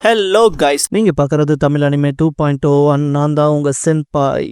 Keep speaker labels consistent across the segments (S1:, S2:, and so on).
S1: Hello guys, நீங்க பார்க்கறது Tamil anime 2.0 நான் தான் உங்க சென்பாய்.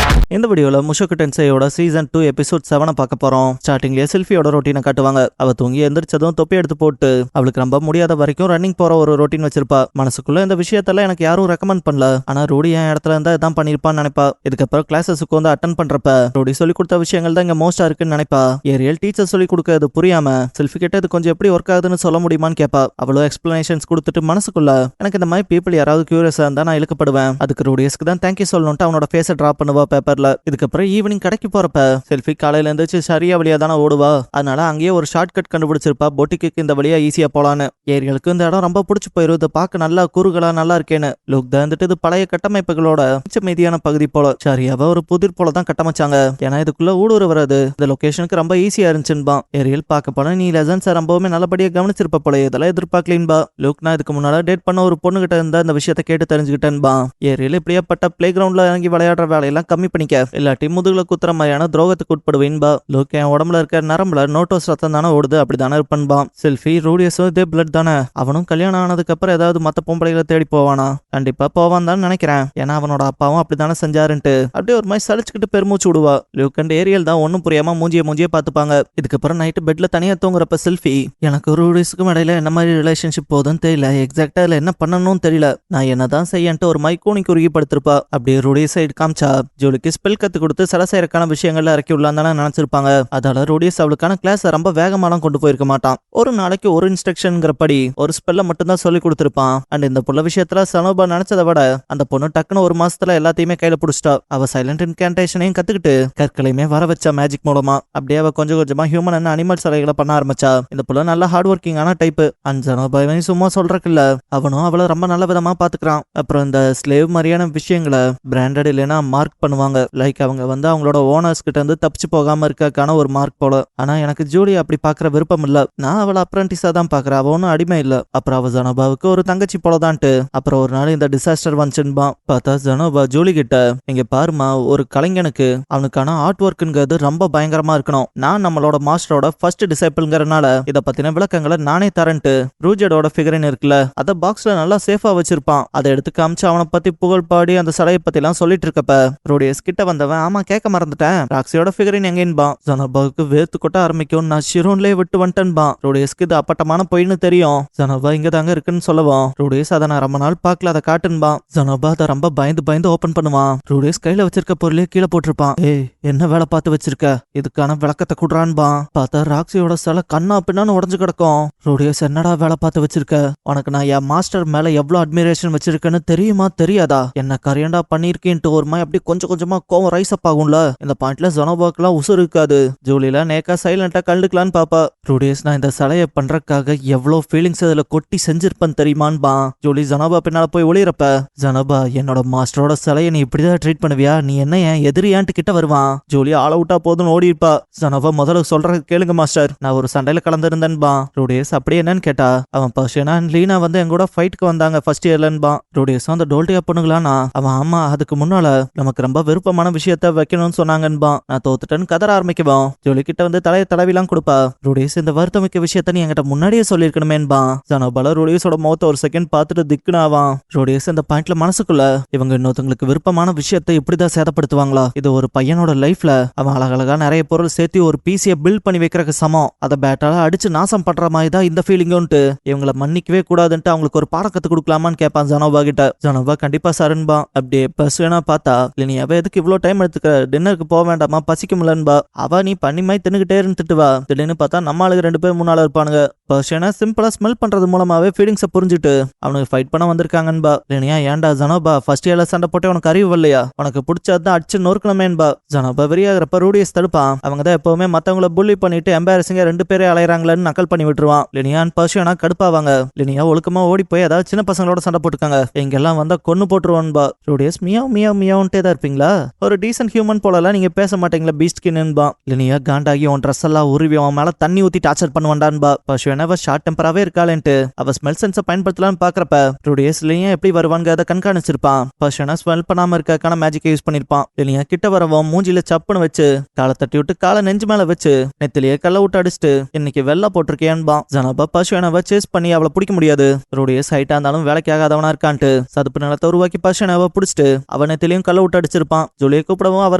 S1: இந்த வீடியோல முஷோக்கு டென்சையோட சீசன் 2 எபிசோட் 7 பார்க்க போறோம். ஸ்டார்டிங்லயே செல்ஃபியோட ரொட்டீனை காட்டுவாங்க. அவ தூங்கி எந்திரிச்சதும் தொப்பி எடுத்து போட்டு அவளுக்கு ரொம்ப முடியாத வரைக்கும் ரன்னிங் போற ஒரு ரொட்டீன் வச்சிருப்பா. மனசுக்குள்ள இந்த விஷயத்தெல்லாம் எனக்கு யாரும் ரெக்கமெண்ட் பண்ணல, ஆனா ரூடி என் இடத்துல இருந்தா இதான் பண்ணிருப்பான்னு நினைப்பா. இதுக்கப்புறம் கிளாஸஸுக்கு வந்து அட்டன் பண்றப்ப ரூடி சொல்லி கொடுத்த விஷயங்கள் தான் இங்க மோஸ்டா இருக்குன்னு நினைப்பா. ஏரியல் டீச்சர் சொல்லி கொடுக்கறது புரியாம செல்ஃபி கிட்ட இது கொஞ்சம் எப்படி ஒர்க் ஆகுதுன்னு சொல்ல முடியுமான்னு கேப்பா. அவ்வளோ எக்ஸ்பிளனேஷன்ஸ் கொடுத்துட்டு மனசுக்குள்ள எனக்கு இந்த மாதிரி பீப்புள் யாராவது கியூரியஸா இருந்தா நான் இழுக்கப்படுவேன், அதுக்கு ரூடியஸ்க்கு தான் தேங்க்யூ சொல்லணும்ட்டு அவனோட ஃபேஸை டிரா பண்ணுவா பேப்பர்ல. இதுக்கப்புறம் ஈவினிங் கடைக்கு போறப்ப செல்ஃபி காலையில இருந்துச்சு சரியா வழியா தானே ஓடுவா. அதனால அங்கேயே ஒரு ஷார்ட் கட் கண்டுபிடிச்சிருப்பா. பொட்டிக்கு இந்த வழியா ஈஸியா போலான்னு. ஏரிகளுக்கு இந்த இடம் ரொம்ப பிடிச்சி போயிரும். இது பார்க்க நல்லா கூறுகளா நல்லா இருக்கேன்னு. லுக் தான் வந்துட்டு இது பழைய கட்டமைப்புகளோட மீதியான பகுதி போல சரியாவ ஒரு புதிர் போல தான் கட்டமைச்சாங்க. ஏன்னா இதுக்குள்ள ஊடுருவ வர்றது இந்த லொகேஷனுக்கு ரொம்ப ஈஸியா இருந்துச்சுன்பா. ஏரியல் பார்க்க போனா நீ லெசன்ஸ் ரொம்பவுமே நல்லபடியா கவனிச்சிருப்ப போல. இதெல்லாம் எதிர்பார்க்கலின்பா. லுக் நான் இதுக்கு முன்னால டேட் பண்ண ஒரு பொண்ணு கிட்ட இருந்தா இந்த விஷயத்த கேட்டு தெரிஞ்சுக்கிட்டேன்பா. ஏரியல் இப்படியாப்பட்ட பிளே கிரவுண்ட்ல இறங்கி விளையாடுற வேலையெல்லாம் கம்மி பண்ணிக்க, இல்லாட்டி முதுகுல குத்துற மாதிரியான துரோகத்துக்கு உட்படுவேன்பா. லோக் என் உடம்புல இருக்க நரம்புல நோட்டோஸ் ரத்தம் தானே ஓடுது, அப்படிதானே இருப்பன்பா. செல்ஃபி ரூடியஸும் இதே பிளட் தானே. அவனும் கல்யாணம் ஆனதுக்கு அப்புறம் ஏதாவது மத்த பொம்பளைகளை தேடி போவானா? கண்டிப்பா போவான் தான் நினைக்கிறேன். ஏன்னா அவனோட அப்பாவும் அப்படித்தானே செஞ்சாருன்ட்டு அப்படியே ஒரு மாதிரி சலிச்சுக்கிட்டு பெருமூச்சு விடுவா. லோக் அண்ட் ஏரியல் தான் ஒன்னும் புரியாம மூஞ்சியே பார்த்துப்பாங்க. இதுக்கப்புறம் நைட்டு பெட்ல தனியா தூங்குறப்ப செல்ஃபி எனக்கு ரூடியஸுக்கும் இடையில என்ன மாதிரி ரிலேஷன்ஷிப் போதுன்னு தெரியல, எக்ஸாக்டா இல்ல என்ன பண்ணணும்னு தெரியல, நான் என்னதான் செய்யன்ட்டு ஒரு மாதிரி கூனி குறுகி படுத்திருப்பா. அப்படியே ரூடியஸ் சைடு காமிச்சா ஜோலிக்கு ஸ்பெல் கத்து கொடுத்து சலசையறக்கான விஷயங்கள்ல இறக்கி உள்ளான்னு நினைச்சிருப்பாங்க. அதனால ரூடியஸ் அவளுக்கான கிளாஸ் ரொம்ப வேகமாலாம் கொண்டு போயிருக்க மாட்டான். ஒரு நாளைக்கு ஒரு இன்ஸ்ட்ரக்ஷன்ங்கிறபடி ஒரு ஸ்பெல்ல மட்டும் தான் சொல்லி கொடுத்திருப்பான். அண்ட் இந்த புள்ள விஷயத்துல சனோபா நினைச்சதை விட அந்த பொண்ணு டக்குன்னு ஒரு மாசத்துல எல்லாத்தையுமே கையில பிடிச்சிட்டா. அவ சைலண்ட் இன்கேன்டேஷனையும் கத்துக்கிட்டு கற்களையுமே வர வச்சா மேஜிக் மூலமா. அப்படியே அவ கொஞ்சம் கொஞ்சமா ஹியூமன் அண்ட் அனிமல் சிலைகளை பண்ண ஆரம்பிச்சா. இந்த புள்ள நல்ல ஹார்ட் ஒர்க்கிங்கான டைப். அண்ட் சனோபாவை சும்மா சொல்றதுக்குல்ல, அவனும் அவளை ரொம்ப நல்ல விதமா பாத்துக்கிறான். அப்புறம் இந்த ஸ்லேவ் மாதிரியான விஷயங்களை பிராண்டட் இல்லைன்னா மார்க் பண்ணுவாங்க. லைக் அவங்க வந்து அவங்களோட ஓனர்ஸ் கிட்ட இருந்து தப்பிச்சு போகாம இருக்கான ஒரு மார்க் போல. ஆனா எனக்கு ஜூலி அப்படி பாக்குற விருப்பம் இல்ல. நான் அவளை அப்ரண்டிஸா தான் பாக்குறேன், அவ ஒன்னும் அடிமை இல்ல. அப்புறம் அவ ஜனோபாவுக்கு ஒரு தங்கச்சி போலதான்ட்டு. அப்புறம் ஒரு நாள் இந்த டிசாஸ்டர் வந்துச்சுன்பா. பார்த்தா ஜனோபா ஜூலி கிட்ட இங்க பாருமா, ஒரு கலைஞனுக்கு அவனுக்கான ஆர்ட் ஒர்க்குங்கிறது ரொம்ப பயங்கரமா இருக்கணும். நான் நம்மளோட மாஸ்டரோட ஃபர்ஸ்ட் டிசைபிள்ங்கிறனால இத பத்தின விளக்கங்களை நானே தரேன்ட்டு ரூஜடோட ஃபிகரின் இருக்குல்ல, அத பாக்ஸ்ல நல்லா சேஃபா வச்சிருப்பான். அதை எடுத்து காமிச்சு அவனை பத்தி புகழ் பாடி அந்த சடையை பத்தி எல்லாம் சொல்லிட்டு இருக்கப்ப ரூடியஸ் கிட்ட வந்தவன் ஆமா கேட்க மறந்துட்டேன், ராக்ஸியோட ஃபிகரின் எங்கேன்பா. ஜனோபாவுக்கு வேர்த்து கொட்ட ஆரம்பிக்கும். நான் ஷிரோன்லயே விட்டு வந்துட்டேன்பா. ரூடியஸ்க்கு இது அப்பட்டமான பொய்னு தெரியும். ஜனோபா இங்க தாங்க இருக்குன்னு சொல்லவும் ரூடியஸ் அதை நான் ரொம்ப நாள் பார்க்கல, அதை காட்டுன்பா. ஜனோபா அதை ரொம்ப பயந்து ஓபன் பண்ணுவான். ரூடியஸ் கையில வச்சிருக்க பொருளே கீழே போட்டிருப்பான். ஏய் என்ன வேலை பார்த்து வச்சிருக்க, இதுக்கான விளக்கத்தை குடுறான்பா. பார்த்தா ராக்ஸியோட சில கண்ணா பின்னான்னு உடஞ்சு கிடக்கும். ரூடியஸ் என்னடா வேலை பார்த்து வச்சிருக்க, உனக்கு நான் என் மாஸ்டர் மேல எவ்வளவு அட்மிரேஷன் வச்சிருக்கேன்னு தெரியுமா தெரியாதா, என்ன கரையண்டா பண்ணிருக்கேன்ட்டு ஒரு மாதிரி அப்படி கொஞ்சமா கோவம் ரைஸ் அப் ஆகும்ல. இந்த பாயிண்ட்ல ஜனோபாக்கெல்லாம் உசுறு இருக்காது. ஜூலில நேக்கா சைலண்டா கண்டுக்கலான்னு பாப்பா. ரூடியஸ் நான் இந்த சிலையை பண்றதுக்காக எவ்வளவு ஃபீலிங்ஸ் அதுல கொட்டி செஞ்சிருப்பேன் தெரியுமான்பா. ஜூலி ஜனோபா பின்னால போய் ஒளியறப்ப ஜனோபா என்னோட மாஸ்டரோட சிலையை நீ இப்படிதான் ட்ரீட் பண்ணுவியா, நீ என்ன என் எதிரியான்ட்டு கிட்ட வருவான். ஜூலி ஆள விட்டா போதுன்னு ஓடி இருப்பா. ஜனோபா முதல்ல சொல்றது கேளுங்க மாஸ்டர், நான் ஒரு சண்டையில கலந்துருந்தேன்பா. ரூடியஸ் அப்படியே என்னன்னு கேட்டா அவன் பர்ஷனா லீனா வந்து எங்கூட ஃபைட்டுக்கு வந்தாங்க ஃபர்ஸ்ட் இயர்லன்பா. ரூடியஸ் அந்த டோல்டியா பொண்ணுங்களானா அவன் ஆமா அதுக்கு முன்னால நமக்கு ரொம்ப விருப்பமான விஷயத்த வைக்கணும்னு சொன்னாங்கன்பா. நான் தோத்துட்டேன்னு கதற ஆரம்பிக்குவோம். ஜோலி கிட்ட வந்து தலையை தடவிலாம் கொடுப்பா. ரூடியஸ் இந்த வருத்தமிக்க விஷயத்த நீ என்கிட்ட முன்னாடியே சொல்லிருக்கணுமேன்பா. ஜனோபால ரூடியஸோட முகத்தை ஒரு செகண்ட் பார்த்துட்டு திக்குனாவான். ரூடியஸ் இந்த பாயிண்ட்ல மனசுக்குள்ள இவங்க இன்னொருத்தங்களுக்கு விருப்பமான விஷயத்தை இப்படிதான் சேதப்படுத்துவாங்களா, இது ஒரு பையனோட லைஃப்ல அவன் அழகழகா நிறைய பொருள் சேர்த்து ஒரு பீசிய பில்ட் பண்ணி வைக்கிறக்கு சமம், அதை பேட்டால அடிச்சு நாசம் பண்ற மாதிரி தான் இந்த ஃபீலிங்கும்ட்டு இவங்களை மன்னிக்கவே கூடாதுன்ட்டு அவங்களுக்கு ஒரு பாடம் கத்து கொடுக்கலாமான்னு கேட்பான் ஜனோபா கிட்ட. ஜனோபா கண்டிப்பா சரண்பா. அப்படியே பர்சுவனா பார்த்தா இல்லையாவே எதுக்கு இவ்வளவு டைம் எடுத்துக்க, டின்னருக்கு போக வேண்டாமா பசிக்கும்லன்பா. அவ நீ பண்ணிமாய் தின்னுகிட்டே இருந்துட்டுவா. திடீர்னு பார்த்தா நம்ம ஆளுங்க 2 பேர் முன்னால இருப்பானுங்க. பர்ஷனா சிம்பிளா ஸ்மெல் பண்றது மூலமாவே ஃபீலிங்ஸை புரிஞ்சுட்டு அவனுக்கு ஃபைட் பண்ண வந்திருக்காங்கன்பா. இல்லையா ஏன்டா ஜனோபா ஃபர்ஸ்ட் இயர்ல சண்டை போட்டு உனக்கு அறிவு இல்லையா, உனக்கு பிடிச்சதான் அடிச்சு நொறுக்கணுமேன்பா. ஜனோபா வெறியாகிறப்ப ரூடியஸ் தடுப்பான். அவங்க தான் எப்பவுமே மத்தவங்களை புள்ளி பண்ணிட்டு எம்பாரசிங்கா 2 பேரே அலையறாங்களன்னு நக்கல் பண்ணி விட்டுருவான். லினியான் பர்ஷனா கடுப்பாவாங்க. லினியா ஒழுக்கமா ஓடி போய் ஏதாவது சின்ன பசங்களோட சண்டை போட்டுக்காங்க, எங்கெல்லாம் வந்தா கொன்னு போட்டுருவான்பா. ரூடியஸ் மியாவ் மியாவ் மியாவ்ன்ட்டே தான் இருப்பீங்களா, ஒரு டீசன்ட் ஹியூமன் போலலாம் நீங்க பேச மாட்டீங்களா பீஸ்ட் கின்னுபா. லினியா காண்டாகி உன் ட்ரெஸ் எல்லாம் உருவி அவன் மேல தண்ணி ஊத்தி டார்ச்சர் பண்ணுவான்டான்பா. பசுவனா அவ ஷார்ட் டெம்பராவே இருக்காளேன்ட்டு அவ ஸ்மெல் சென்ஸை பயன்படுத்தலாம்னு பாக்குறப்ப ருடியஸ் லினியா எப்படி வருவாங்க அதை கண்காணிச்சிருப்பான். பசுவனா ஸ்மெல் பண்ணாம இருக்கான மேஜிக்கை யூஸ் பண்ணிருப்பான். லினியா கிட்ட வரவும் மூஞ்சில சப்புன்னு வச்சு காலை தட்டி விட்டு காலை நெஞ்சு மேல வச்சு நெத்திலேயே கல்ல விட்டு அடிச்சுட்டு இன்னைக்கு வெள்ளை போட்டிருக்கேன்பா. ஜனாபா பசுவனாவை சேஸ் பண்ணி அவளை பிடிக்க முடியாது. ருடியஸ் ஹைட்டா இருந்தாலும் வேலைக்கு ஆகாதவனா இருக்கான்ட்டு சதுப்பு நிலத்தை உருவாக்கி பசுவனாவை பிடிச்சிட்டு அவன் நெத்திலையும் கல்ல விட்டு அடிச்சிருப்பான். ஜூலியை கூப்பிடவும் அவ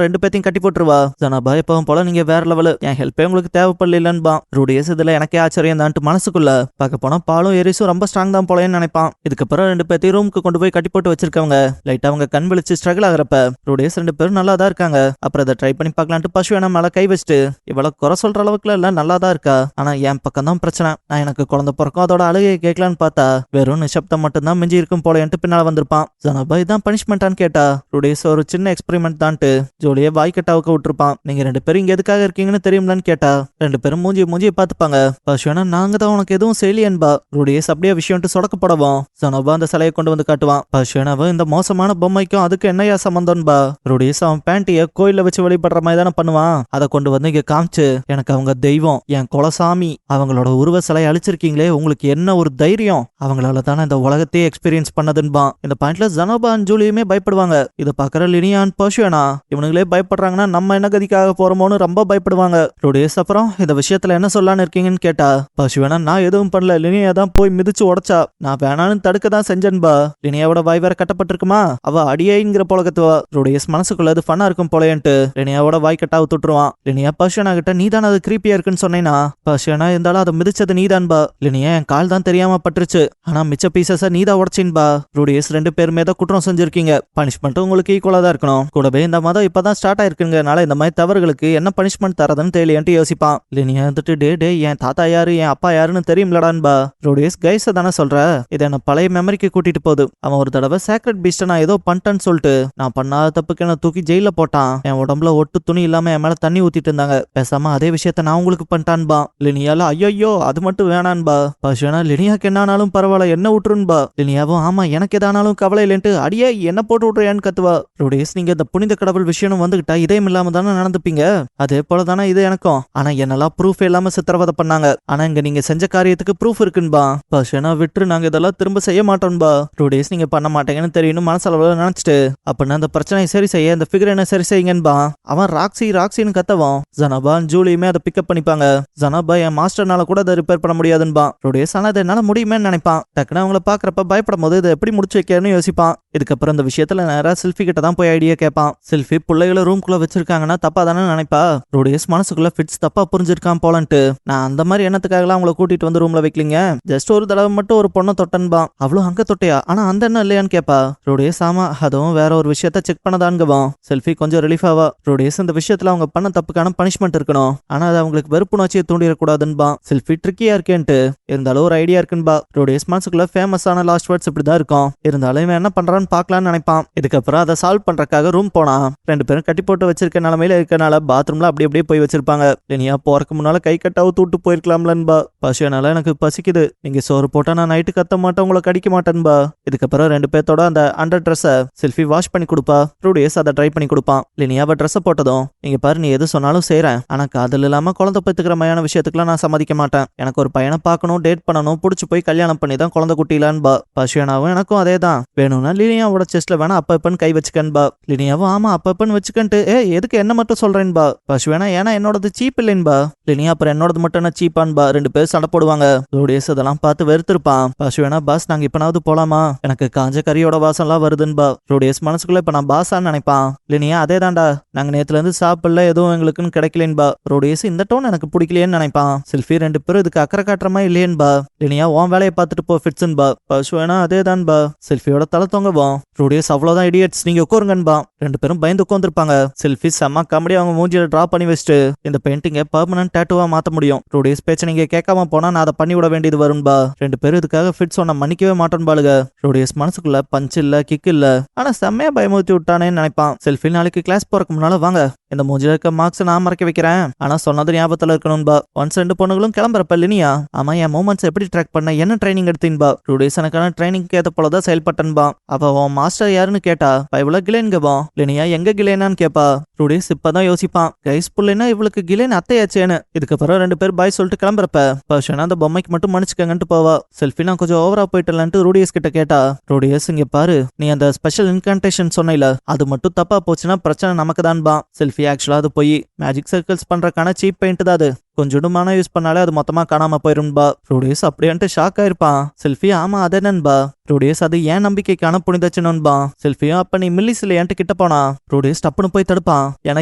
S1: ரெண்டு பேத்தையும் கட்டி போட்டுருவா. ஜனாபா எப்பவும் போல நீங்க வேற லெவலு, என் ஹெல்ப்பே உங்களுக்கு தேவைப்படலன்பா. ருடியஸ் இதுல எனக்கே ஆச்சரியம் தான் மனசுக்குள்ள பார்க்க போனா பாலும் எரிசும் ரொம்ப ஸ்ட்ராங் தான் போலன்னு நினைப்பான். இதுக்கப்புறம் ரெண்டு பேத்தையும் ரூமுக்கு கொண்டு போய் கட்டி போட்டு வச்சிருக்கவங்க லைட்டா அவங்க கண் விழிச்சு ஸ்ட்ரகிள் ஆகிறப்ப ருடியஸ் ரெண்டு பேரும் நல்லா தான் இருக்காங்க. அப்புறம் அதை ட்ரை பண்ணி பார்க்கலான்ட்டு பசுவனா மேல கை வச்சுட்டு இவ்வளவு குறை சொல்ற அளவுக்குல எல்லாம் நல்லா தான் இருக்கா, ஆனா என் பக்கம் தான் பிரச்சனை. நான் எனக்கு குழந்தை பிறக்கும் அதோட அழுகையை கேட்கலான்னு பார்த்தா வெறும் நிசப்தம் மட்டும்தான் மிஞ்சி இருக்கும் போலன்ட்டு பின்னால வந்திருப்பான். ஜனாபா இதான் பனிஷ்மெண்டான்னு கேட்டா ருடியஸ் ஒரு சின்ன எக்ஸ்பெரிமெண்ட் தான்ட்டு ஜோலியை வாய்க்கட்டாவுக்கு விட்டுருப்பான். நீங்க ரெண்டு பேரும் இங்க எதுக்காக இருக்கீங்கன்னு தெரியும்லான்னு கேட்டா ரெண்டு பேரும் மூஞ்சியை பார்த்துப்பாங்க. பசுவனா நாங்க தான் உனக்கு எதுவும் செய்யலையன்பா. ருடியஸ் அப்படியே விஷயம்ட்டு சொடக்கப்படவும் ஜனாபா அந்த சிலையை கொண்டு வந்து காட்டுவான். பசுவனாவை இந்த மோசமான பொம்மைக்கும் அதுக்கு என்னையா சம்பந்தம்பா. ருடியஸ் அவன் பேண்டிய கோயில வச்சு வழிபடுற மாதிரி தானே பண்ணுவான். அதை கொண்டு வந்து இங்க காமிச்சு எனக்கு அவங்க தெய்வம், என் குலசாமி, அவங்களோட உருவ சிலை அழிச்சிருக்கீங்களே, உங்களுக்கு என்ன ஒரு தைரியம், அவங்களால தானே இந்த உலகத்தையே எக்ஸ்பீரியன்ஸ் பண்ணதுன்பான். இந்த பாயிண்ட்ல ஜனாபா ஜூலியுமே பயப்படுவாங்க. இதை பாக்குற லினியான் பசுவனா இவனுங்களே பயப்படுறாங்கன்னா நம்ம என்ன கதிக்காக போறோமோன்னு ரொம்ப பயப்படுவாங்க. ருடியஸ் அப்புறம் இந்த விஷயத்துல என்ன சொல்லான்னு இருக்கீங்கன்னு கேட்டா பசுவனா நான் எதுவும் பண்ணல, லினியா தான் போய் மிதிச்சு உடைச்சா, நான் வேணான்னு தடுக்க தான் செஞ்சேன்பா. லினியாவோட வாய் வேற கட்டப்பட்டிருக்குமா, அவ அடியேங்கிற புலகத்துவா. ருடியஸ் மனசுக்குள்ள அது ஃபன்னா இருக்கும் போலன்ட்டு லினியாவோட வாய் கட்டா விட்டுருவான். லினியா பசுவனா கிட்ட நீ தான் அது கிரீப்பியா இருக்குன்னு சொன்னேனா, பசுவனா இருந்தாலும் அதை மிதிச்சது நீதான்பா. லினியா என் கால் தான் தெரியாம பட்டுருச்சு, ஆனா மிச்ச பீசஸ நீதா உடைச்சின்பா. ருடியஸ் ரெண்டு பேருமே தான் குற்றம் செஞ்சிருக்கீங்க, பனிஷ்மெண்ட் உங்களுக்கு ஈக்குவலா தான் இருக்கணும். கூடவே இந்த மதம் இப்பதான் ஸ்டார்ட் ஆயிருக்குங்கனால இந்த மாதிரி தவறுகளுக்கு என்ன பனிஷ்மெண்ட் தரதுன்னு தெரியலையன்ட்டு யோசிப்பான். லினியா வந்துட்டு டே என் தாத்தா யாரு என் அப்பா யாருன்னு தெரியும்லடான்பா. ருடியஸ் கைஸ தானே சொல்ற, இது என்ன பழைய மெமரிக்கு கூட்டிட்டு போகுது. அவன் ஒரு தடவை சேக்ரெட் பீஸ்ட நான் ஏதோ பண்ணிட்டேன்னு சொல்லிட்டு நான் பண்ணாத தப்புக்கு என்ன தூக்கி ஜெயில போட்டான். என் உடம்புல ஒட்டு துணி இல்லாம என் மேல தண்ணி ஊத்திட்டு இருந்தாங்க, பேசாம அதே விஷயத்த நான் உங்களுக்கு பண்ணிட்டான்பா. லினியால ஐயோ அது மட்டும் வேணான்பா. பசுவனா லினியாக்கு என்ன ஆனாலும் பரவாயில்ல என்ன விட்டுருன்பா. லினியாவும் ஆமா எனக்கு எதானாலும் கவலை இல்லைன்ட்டு அடியே என்ன போட்டு விட்டுறியான்னு கத்துவா. ருடியஸ் நீங்க இந்த புனித கடவுள் விஷயம் வந்துகிட்டா இதயம் இல்லாம தானே நடந்துப்பீங்க, அதே போல தானே இது எனக்கும், ஆனா என்னெல்லாம் ப்ரூஃப் இல்லாம சித்திரவதை பண்ணாங்க, ஆனா இங்க நீங்க செஞ்ச காரியத்துக்கு ப்ரூஃப் இருக்குன்பா. பசுவனா விட்டு நாங்க இதெல்லாம் திரும்ப செய்ய மாட்டோம்பா. ருடியஸ் நீங்க பண்ண மாட்டேங்கன்னு தெரியும் மனசளவுல நினைச்சிட்டு அப்படின்னா அந்த பிரச்சனையை சரி செய்ய இந்த ஃபிகர் என்ன சரி செய்யுங்கன்பா. அவன் ராக்ஸின்னு கத்தவும் ஜனாபா ஜூலியுமே அதை பிக்கப் பண்ணிப்பாங்க. ஜனாபா என் மாஸ்டர்னால கூட அதை ரிப்பேர் பண்ண முடியாதுன்பா. ருடியஸ் ஆனா அதை என்னால முடியுமேன்னு நினைப்பான். டக்குன்னு அவங்கள பாக்குறப்ப பயப்படும் போது இதை எப்படி முடிச்சு வைக்கணும்னு யோசிப்பான். இதுக்கப்புறம் இந்த விஷயத்துல நேரா செல்ஃபி கிட்ட தான் போய் ஐடியா கேட்பான். செல்ஃபி பிள்ளைகளை ரூம்குள்ள வச்சிருக்காங்கன்னா தப்பா தானே நினைப்பா. ருடியஸ் மனசுக்குள்ள ஃபிட்ஸ் தப்பா புரிஞ்சிருக்கான் போலன்ட்டு நான் அந்த மாதிரி எண்ணத்துக்காகலாம் அவங்கள கூட்டிட்டு வந்து ரூம்ல வைக்கலீங்க, ஜஸ்ட் ஒரு தடவை மட்டும் ஒரு பொண்ணை தொட்டன்பா. அவ்வளவு அங்க தொட்டையா, ஆனா அந்த எண்ணம் இல்லையான்னு கேப்பா. ருடியஸ் ஆமா அதுவும் வேற ஒரு விஷயத்த செக் பண்ணதான்ங்குவான். செல்ஃபி கொஞ்சம் ரிலீஃப் ஆவா. ருடியஸ் இந்த விஷயத்துல அவங்க பண்ண தப்புக்கான பனிஷ்மெண்ட் இருக்கணும், ஆனா அது அவங்களுக்கு வெறுப்புணர்ச்சியை தூண்டிடக்கூடாதுன்பா. செல்ஃபி ட்ரிக்கியா இருக்கேன்ட்டு இருந்தாலும் ஒரு ஐடியா இருக்குன்பா. ருடியஸ் மனசுக்குள்ள ஃபேமஸான லாஸ்ட் வேர்ட்ஸ் இப்படிதான் இருக்கும், இருந்தாலும் இவன் என்ன பண்றான்னு பாக்கலாம்னு நினைப்பான். இதுக்கப்புறம் அதை சால்வ் பண்றதுக்காக ரூம் போனா ரெண்டு பேரும் கட்டி போட்டு வச்சிருக்க நிலைமையில இருக்கனால பாத்ரூம்ல அப்படியே போய் வச்சிருப்பாங்க. லினியா போறக்கு முன்னால கை கட்டாவும் தூட்டு போயிருக்கலாம்லன்பா. பசுவனால எனக்கு பசிக்குது, நீங்க சோறு போட்டா நான் நைட்டு கத்த மாட்டேன் உங்களை கடிக்க மாட்டேன்பா. இதுக்கப்புறம் ரெண்டு பேர்த்தோட அந்த அண்டர் ட்ரெஸ்ஸை செல்ஃபி வாஷ் பண்ணி கொடுப்பா. ருடியஸ் அதை ட்ரை பண்ணி கொடுப்பான். லினியாவை ட்ரெஸ்ஸை போட்டதும் இங்க பாரு நீ எது சொன்னாலும் செய்றேன், ஆனா காதல் இல்லாம குழந்தை பெத்துக்கிற மாதிரியான விஷயத்துக்குலாம் நான் சம்மதிக்க மாட்டேன். எனக்கு ஒரு பையனை பார்க்கணும், டேட் பண்ணணும், புடிச்சு போய் கல்யாணம் பண்ணி தான் குழந்தை குட்டிலான்பா. பசுவனாவும் எனக்கும் அதே தான், வேணும்னா லினியாவோட செஸ்ட்ல வேணா அப்பப்பன்னு கை வச்சுக்கன்பா. லினியாவும் ஆமா அப்பப்பன்னு வச்சுக்கன்ட்டு எதுக்கு என்ன மட்டும் சொல்றேன்பா. பசுவனா ஏன்னா என்னோடது சீப் இல்லைன்பா. லினியா அப்புறம் என்னோடது மட்டும் என்ன சீப்பான்பா. ரெண்டு பேர் சண்டை போடுவாங்க. ருடியஸ் அதெல்லாம் பார்த்து வெறுத்திருப்பான். பசுவனா பாஸ் நாங்க இப்பனாவது போலாமா, எனக்கு காஞ்ச கறியோட வாசம்லாம் வருதுன்பா. ருடியஸ் மனசுக்குள்ள இப்ப நான் பாஸான்னு நினைப்பான். லினியா அதே தாண்டா, நாங்க நேத்துல இருந்து சாப்பிடல எதுவும் எங்களுக்குன்னு கிடைக்கலேன்பா. ருடியஸ் இந்த டோன் எனக்கு பிடிக்கலையேன்னு நினைப்பான். செல்ஃபி ரெண்டு பேரும் இதுக்கு அக்கறை காட்டுறமா இல்லையேன்பா. லினியா உன் வேலையை பார்த்துட்டு போ ஃபிட்ஸ்ன்பா. பசுவனா அதே தான்பா. செல்ஃபியோட தலை தொங்கவும் ருடியஸ் அவ்வளவுதான் இடியட்ஸ் நீங்க உட்காருங்கன்பா. ரெண்டு பேரும் பயந்து உட்காந்துருப்பாங்க. செல்ஃபி செம்ம காமெடி அவங்க மூஞ்சில டிரா பண்ணி வச்சுட்டு இந்த பெயிண்டிங்கை பெர்மனன்ட் டேட்டூவா மாத்த முடியும், ருடியஸ் பேச்ச நீங்க கேட்காம போனா நான் அதை பண்ணி விட வேண்டியது வரும்பா. ரெண்டு பேரும் இதுக்காக ஃபிட் சொன்ன மன்னிக்கவே மாட்டேன்பாளுங்க. ருடியஸ் மனசுக்குள்ள பஞ்ச் இல்ல கிக் இல்ல, ஆனா செம்மையா பயமுறுத்தி விட்டானேன்னு நினைப்பான். செல்ஃபி நாளைக்கு கிளாஸ் போறதுக்கு முன்னால வாங்க, இந்த மூஞ்சில இருக்க மார்க்ஸ் நான் மறைக்க வைக்கிறேன், ஆனா சொன்னது ஞாபகத்துல இருக்கணும்பா. ஒன்ஸ் ரெண்டு பொண்ணுகளும் கிளம்புறப்ப லினியா ஆமா என் மூமெண்ட்ஸ் எப்படி ட்ராக் பண்ண என்ன ட்ரைனிங் எடுத்தீன்பா. ருடியஸ் எனக்கான ட்ரைனிங் ஏத்த போலதான் செயல்பட்டன்பா. அவ உன் மாஸ்டர் யாருன்னு கேட்டா பைபிள கிளேன்கவா. லினியா எங்க கிலேனான்னு கேப்பா. ரூடிஸ் இப்பதான் யோசிப்பான், கைஸ் புள்ளைனா இவளுக்கு கிலேன் அத்தையாச்சேன்னு. இதுக்கப்புறம் 2 பேர் பாய் சொல்லிட்டு கிளம்புறப்ப பர்ஷனா அந்த பொம்மைக்கு மட்டும் மன்னிச்சுக்கங்கன்ட்டு போவா. செல்ஃபி நான் கொஞ்சம் ஓவரா போயிட்டலான்ட்டு ரூடியஸ் கிட்ட கேட்டா, ரூடியஸ் இங்க பாரு, நீ அந்த ஸ்பெஷல் இன்கன்டேஷன் சொன்ன அது மட்டும் தப்பா போச்சுன்னா பிரச்சனை நமக்கு தான்பா. செல்ஃபி ஆக்சுவலா அது போய் மேஜிக் சர்க்கிள்ஸ் பண்றக்கான சீப் பெயிண்ட் தான் அது. கொஞ்சோண்டு மனம் யூஸ் பண்ணாலே அது மொத்தமா காணாம போயிரும்பா. ரூடியஸ் அப்படின்ட்டு ஷாக் ஆயிருப்பான். செல்ஃபி ஆமா அது என்னன்பா. ரூடியஸ் அது ஏன் நம்பிக்கைக்கான புனித சின்னன்பா. செல்ஃபியும் அப்ப நீ மில்லிஸ்ல என்கிட்ட கிட்ட போனா. ரூடியஸ் டப்புன்னு போய் தடுப்பான். ஏன்னா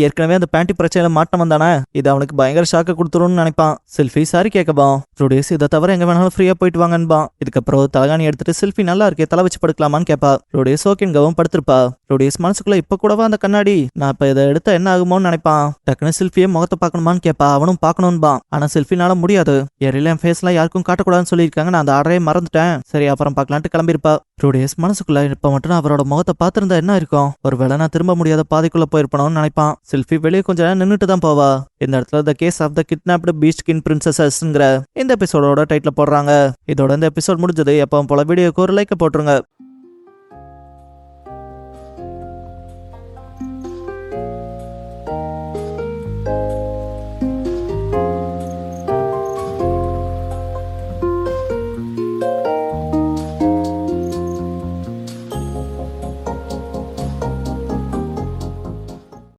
S1: ஏற்கனவே அந்த பேண்டி பிரச்சனையில மாட்டம் வந்தானே, இது அவனுக்கு பயங்கர ஷாக்க கொடுத்துரும்னு நினைப்பான். Selfie sorry கேட்கப்பா. ரூடியஸ் இதை தவிர எங்க வேணாலும் ஃப்ரீயா போயிட்டு வாங்கன்பா. இதுக்கப்புறம் தலகாணி எடுத்துட்டு செல்ஃபி நல்லா இருக்கே, தலை வச்சு படுக்கலாமான்னு கேப்பா. ரூடியஸ் ஓகேங்கவும் படுத்திருப்பா. ரூடியஸ் மனசுக்குள்ள இப்ப கூடவா அந்த கண்ணாடி, நான் இப்ப இதை எடுத்தா என்ன ஆகுமோன்னு நினைப்பான். டக்குன்னு செல்ஃபியை முகத்தை பார்க்கணுமான்னு கேப்பா. அவனும் பார்க்கணும்பா. ஆனா செல்ஃபினால முடியாது, ஏரியில என் ஃபேஸ்லாம் யாருக்கும் காட்டக்கூடாதுன்னு சொல்லியிருக்காங்க, நான் அந்த ஆர்டரே மறந்துட்டேன், சரி அப்புறம் பார்க்கலான்ட்டு கிளம்பிருப்பா. ரூடியஸ் மனசுக்குள்ள இப்ப மட்டும் அவரோட முகத்தை பார்த்திருந்தா என்ன இருக்கும், ஒருவேளை நான் திரும்ப முடியாத பாதைக்குள்ள போயிருப்பணும்னு நினைப்பான். செல்ஃபி வெளியே கொஞ்ச நேரம் நின்றுட்டு தான் போவா. இந்த இடத்துல the case of the kidnapped peach kin பிரின்சஸஸ்ங்கிற இந்த எபிசோடோட டைட்டில் போடுறாங்க. இதோட இந்த எபிசோட் முடிஞ்சது. எப்பவும் போல வீடியோக்கு ஒரு லைக் போட்டுருங்க.